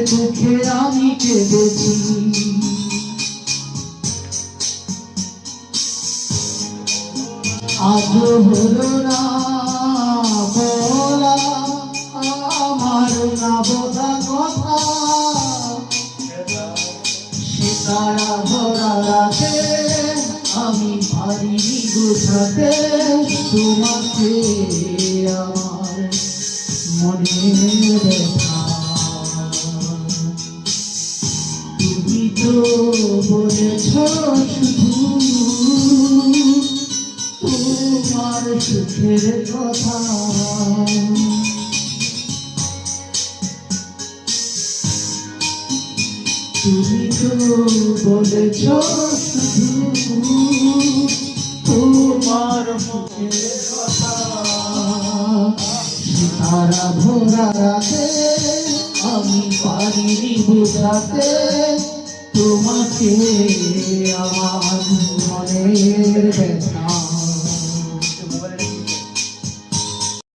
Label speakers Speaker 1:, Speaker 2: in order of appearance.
Speaker 1: দুঃখে আমি কেঁদেছি। আজ হলো না বলা আমার না বোঝা কথা, সিতারা ভরা রাতে আমি পারিনি বোঝাতে তোমাকে আমার মনের ব্যথা। তুমি তো বলেছ শুধু তোমার সুখের কথা, তুমি তো বলেছ শুধু তোমার সুখের কথা। সিতারা ভরা রাতে আমি পারিনি বোঝাতে তোমাকে আমার মনের ব্যথা।